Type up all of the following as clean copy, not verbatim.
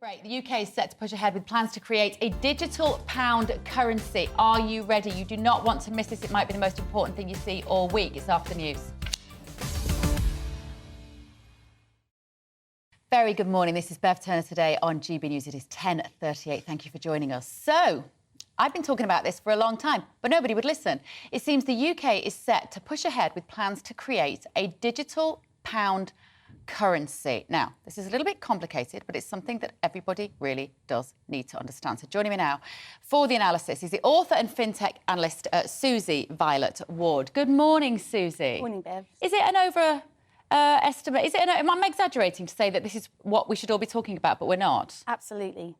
Great. The UK is set to push ahead with plans to create a digital pound currency. Are you ready? You do not want to miss this. It might be the most important thing you see all week. It's after the news. Very good morning. This is Bev Turner today on GBNews. It is 10:38. Thank you for joining us. So, I've been talking about this for a long time, but nobody would listen. It seems the UK is set to push ahead with plans to create a digital pound currency. Now, this is a little bit complicated, but it's something that everybody really does need to understand. So joining me now for the analysis is the author and fintech analyst, Susie Violet Ward. Good morning, Susie. Morning, Bev. Is it an estimate? Am I exaggerating to say that this is what we should all be talking about, but we're not? Absolutely.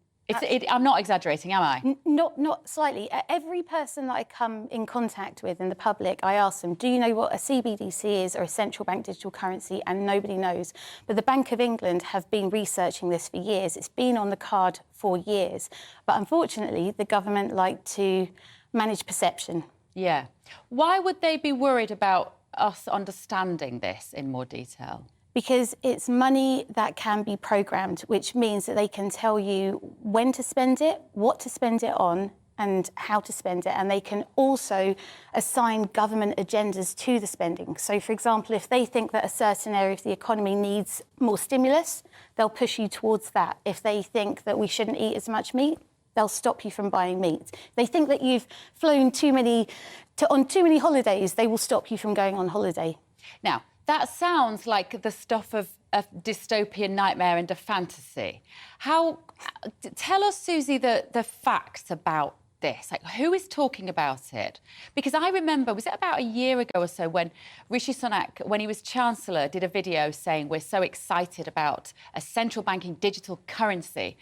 I'm not exaggerating, am I? Not slightly. Every person that I come in contact with in the public, I ask them, do you know what a CBDC is, or a central bank digital currency? And nobody knows. But the Bank of England have been researching this for years. It's been on the card for years. But unfortunately, the government like to manage perception. Yeah. Why would they be worried about us understanding this in more detail? Because it's money that can be programmed, which means that they can tell you when to spend it, what to spend it on, and how to spend it. And they can also assign government agendas to the spending. So, for example, if they think that a certain area of the economy needs more stimulus, they'll push you towards that. If they think that we shouldn't eat as much meat, they'll stop you from buying meat. If they think that you've flown on too many holidays, they will stop you from going on holiday. Now, that sounds like the stuff of a dystopian nightmare and a fantasy. Tell us, Susie, the facts about this. Like, who is talking about it? Because I remember, was it about a year ago or so, when Rishi Sunak, when he was Chancellor, did a video saying we're so excited about a central banking digital currency.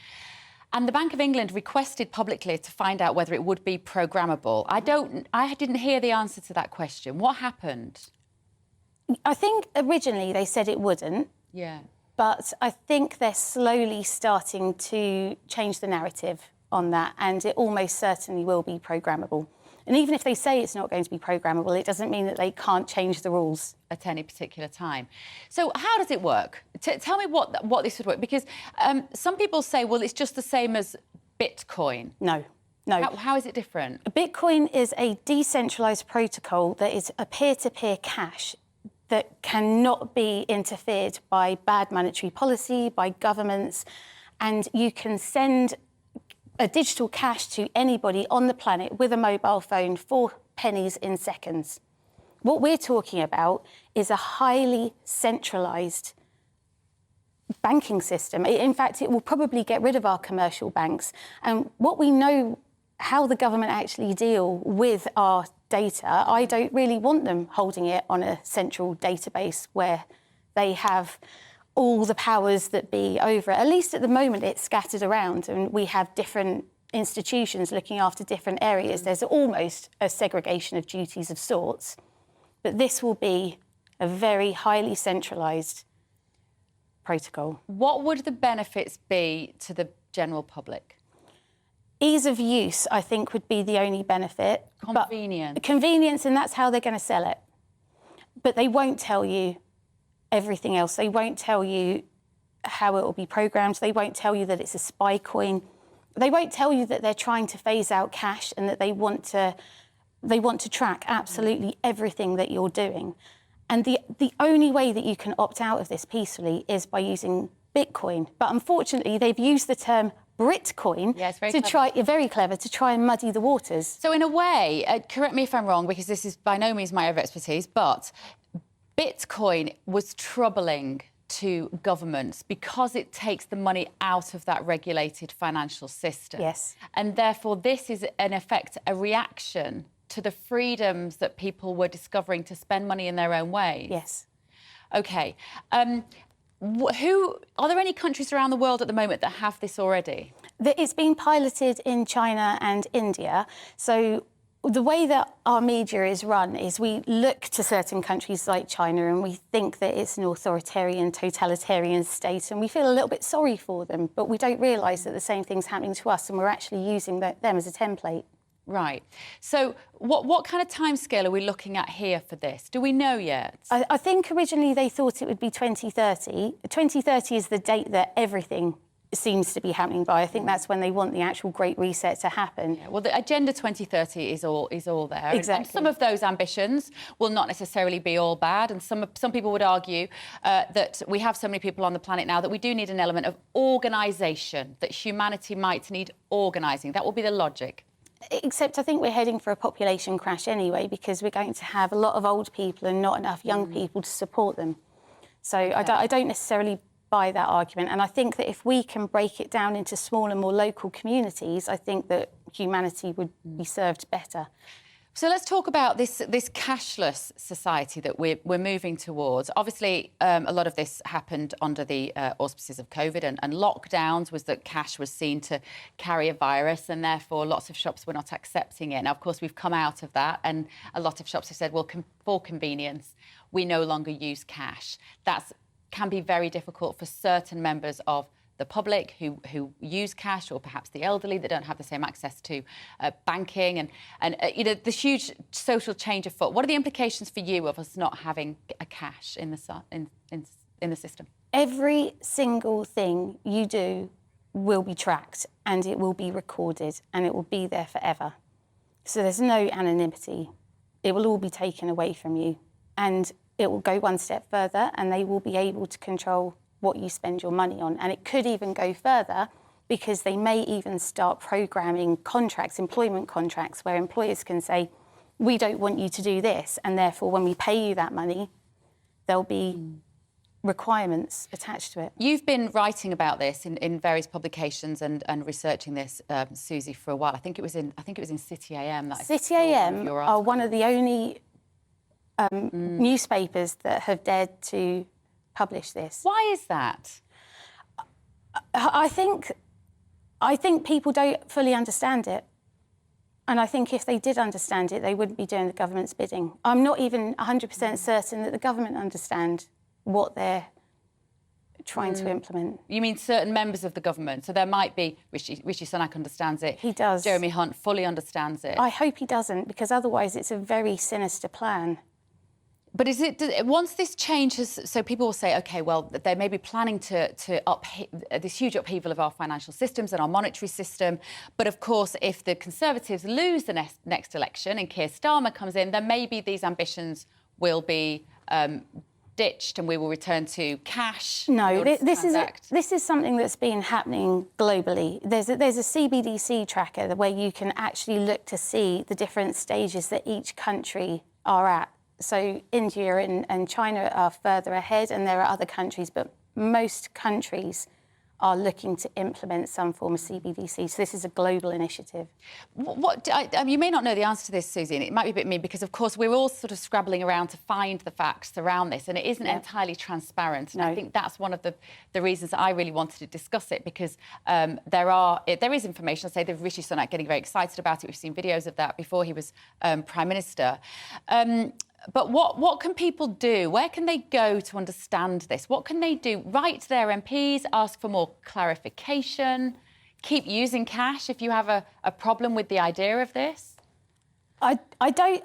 And the Bank of England requested publicly to find out whether it would be programmable. I didn't hear the answer to that question. What happened? I think originally they said it wouldn't. Yeah. But I think they're slowly starting to change the narrative on that, and it almost certainly will be programmable. And even if they say it's not going to be programmable, it doesn't mean that they can't change the rules at any particular time. So how does it work? Tell me what this would work, because some people say, well, it's just the same as Bitcoin. No. How is it different? Bitcoin is a decentralised protocol that is a peer-to-peer cash that cannot be interfered by bad monetary policy, by governments, and you can send a digital cash to anybody on the planet with a mobile phone for pennies in seconds. What we're talking about is a highly centralised banking system. In fact, it will probably get rid of our commercial banks. And what we know, how the government actually deal with our data, I don't really want them holding it on a central database where they have all the powers that be over it. At least at the moment, it's scattered around and we have different institutions looking after different areas. There's almost a segregation of duties of sorts, but this will be a very highly centralised protocol. What would the benefits be to the general public? Ease of use, I think, would be the only benefit. Convenience. Convenience, and that's how they're going to sell it. But they won't tell you everything else. They won't tell you how it will be programmed. They won't tell you that it's a spy coin. They won't tell you that they're trying to phase out cash and that they want to track absolutely everything that you're doing. And the only way that you can opt out of this peacefully is by using Bitcoin. But unfortunately, they've used the term Britcoin very clever to try and muddy the waters. So in a way, correct me if I'm wrong, because this is by no means my area of expertise, but Bitcoin was troubling to governments because it takes the money out of that regulated financial system. Yes. And therefore, this is, in effect, a reaction to the freedoms that people were discovering to spend money in their own ways. Yes. OK. Are there any countries around the world at the moment that have this already? It's been piloted in China and India. So the way that our media is run is we look to certain countries like China and we think that it's an authoritarian, totalitarian state, and we feel a little bit sorry for them, but we don't realise that the same thing's happening to us and we're actually using them as a template. Right. So what kind of timescale are we looking at here for this? Do we know yet? I think originally they thought it would be 2030. 2030 is the date that everything seems to be happening by. I think that's when they want the actual Great Reset to happen. Yeah, well, the Agenda 2030 is all there. Exactly. And some of those ambitions will not necessarily be all bad. And some people would argue that we have so many people on the planet now that we do need an element of organisation, that humanity might need organising. That will be the logic. Except I think we're heading for a population crash anyway, because we're going to have a lot of old people and not enough young people to support them. So okay. I don't necessarily buy that argument. And I think that if we can break it down into smaller, more local communities, I think that humanity would be served better. So let's talk about this cashless society that we're moving towards. Obviously, a lot of this happened under the auspices of COVID and lockdowns, was that cash was seen to carry a virus, and therefore lots of shops were not accepting it. Now, of course, we've come out of that, and a lot of shops have said, well, for convenience, we no longer use cash. That can be very difficult for certain members of the public who use cash, or perhaps the elderly that don't have the same access to banking, and you know, the huge social change afoot. What are the implications for you of us not having a cash in the system? Every single thing you do will be tracked, and it will be recorded, and it will be there forever. So there's no anonymity. It will all be taken away from you, and it will go one step further, and they will be able to control what you spend your money on. And it could even go further, because they may even start programming contracts, employment contracts, where employers can say, we don't want you to do this, and therefore when we pay you that money, there'll be requirements attached to it. You've been writing about this in various publications and researching this, Susie, for a while. I think it was in City AM. City AM are one of the only newspapers that have dared to publish this. Why is that? I think people don't fully understand it. And I think if they did understand it, they wouldn't be doing the government's bidding. I'm not even 100% certain that the government understand what they're trying to implement. You mean certain members of the government? So there might be... Rishi Sunak understands it. He does. Jeremy Hunt fully understands it. I hope he doesn't, because otherwise it's a very sinister plan. But is it, once this changes, so people will say, OK, well, they may be planning to this huge upheaval of our financial systems and our monetary system. But of course, if the Conservatives lose the next election and Keir Starmer comes in, then maybe these ambitions will be ditched and we will return to cash. No, this is something that's been happening globally. There's a CBDC tracker where you can actually look to see the different stages that each country are at. So India and China are further ahead, and there are other countries, but most countries are looking to implement some form of CBDC. So this is a global initiative. You may not know the answer to this, Susie, and it might be a bit mean, because, of course, we're all sort of scrabbling around to find the facts around this, and it isn't entirely transparent. And I think that's one of the reasons that I really wanted to discuss it, because there is information. I say that Rishi Sunak getting very excited about it. We've seen videos of that before he was Prime Minister. But what can people do? Where can they go to understand this? What can they do? Write to their MPs, ask for more clarification, keep using cash if you have a problem with the idea of this? I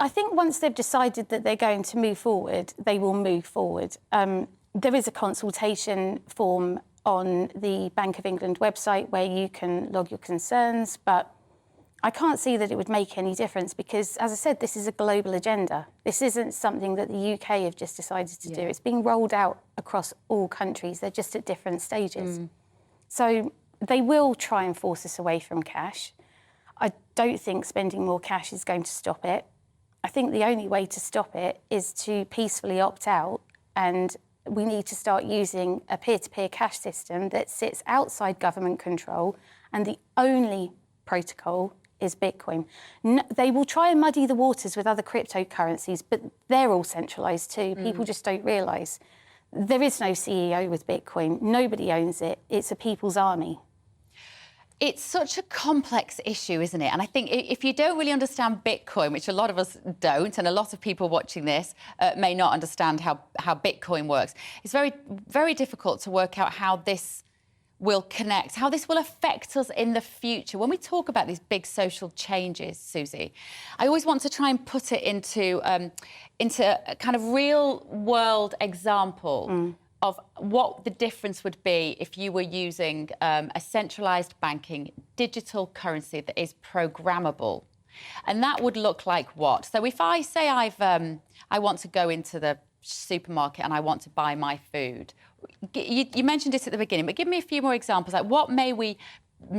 think once they've decided that they're going to move forward, they will move forward. There is a consultation form on the Bank of England website where you can log your concerns, but I can't see that it would make any difference because, as I said, this is a global agenda. This isn't something that the UK have just decided to do. It's being rolled out across all countries. They're just at different stages. So they will try and force us away from cash. I don't think spending more cash is going to stop it. I think the only way to stop it is to peacefully opt out, and we need to start using a peer-to-peer cash system that sits outside government control, and the only protocol is Bitcoin. No, they will try and muddy the waters with other cryptocurrencies, but they're all centralised too. People just don't realise. There is no CEO with Bitcoin. Nobody owns it. It's a people's army. It's such a complex issue, isn't it? And I think if you don't really understand Bitcoin, which a lot of us don't, and a lot of people watching this may not understand how Bitcoin works, it's very, very difficult to work out how this will connect, how this will affect us in the future. When we talk about these big social changes, Susie, I always want to try and put it into a kind of real-world example of what the difference would be if you were using a centralised banking digital currency that is programmable. And that would look like what? So if I say I want to go into the supermarket and I want to buy my food, you mentioned it at the beginning, but give me a few more examples. Like, what may we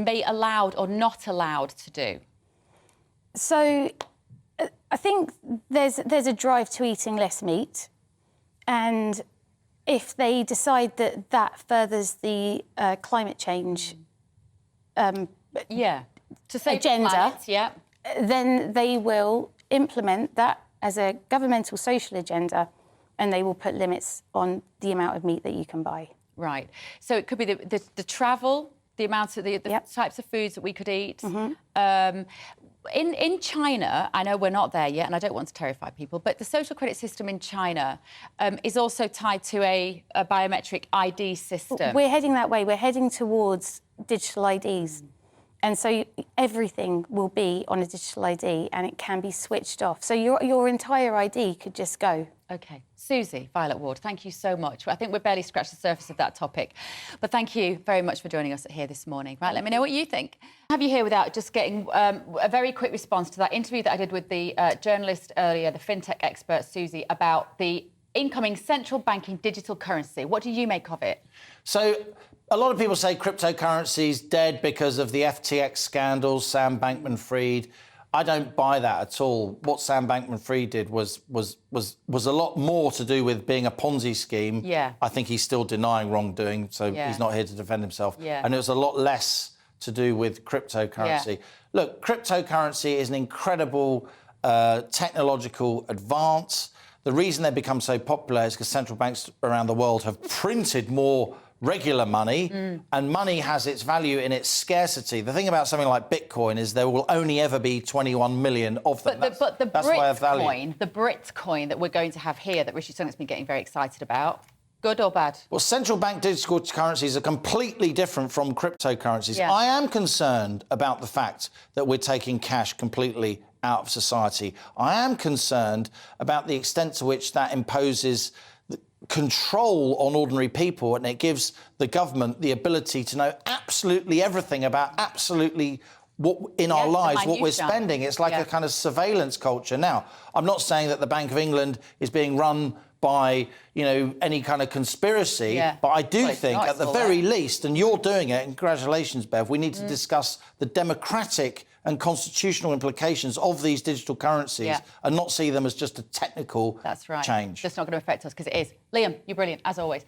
be allowed or not allowed to do? So I think there's a drive to eating less meat, and if they decide that that furthers the climate change to save agenda, the planet, yeah, then they will implement that as a governmental social agenda, and they will put limits on the amount of meat that you can buy. Right. So it could be the travel, the amounts of the types of foods that we could eat. In China, I know we're not there yet, and I don't want to terrify people, but the social credit system in China is also tied to a biometric ID system. We're heading that way. We're heading towards digital IDs. And so everything will be on a digital ID, and it can be switched off. So your entire ID could just go. OK. Susie Violet Ward, thank you so much. I think we've barely scratched the surface of that topic. But thank you very much for joining us here this morning. Right, let me know what you think. Have you here without just getting a very quick response to that interview that I did with the journalist earlier, the fintech expert Susie, about the incoming central banking digital currency. What do you make of it? So a lot of people say cryptocurrency's dead because of the FTX scandals, Sam Bankman-Fried. I don't buy that at all. What Sam Bankman-Fried did was a lot more to do with being a Ponzi scheme. Yeah. I think he's still denying wrongdoing, so he's not here to defend himself. Yeah. And it was a lot less to do with cryptocurrency. Yeah. Look, cryptocurrency is an incredible technological advance. The reason they've become so popular is because central banks around the world have printed more regular money, and money has its value in its scarcity. The thing about something like Bitcoin is there will only ever be 21 million of them. But the Brit coin that we're going to have here, that Rishi Sunak's been getting very excited about, good or bad? Well, central bank digital currencies are completely different from cryptocurrencies. Yeah. I am concerned about the fact that we're taking cash completely out of society. I am concerned about the extent to which that imposes control on ordinary people, and it gives the government the ability to know absolutely everything about absolutely what in our lives, what we're spending. It's like a kind of surveillance culture. Now, I'm not saying that the Bank of England is being run by, you know, any kind of conspiracy, but I do think at the very least, and you're doing it, and congratulations, Bev, we need to discuss the democratic and constitutional implications of these digital currencies and not see them as just a technical change. That's not going to affect us, because it is. Liam, you're brilliant, as always.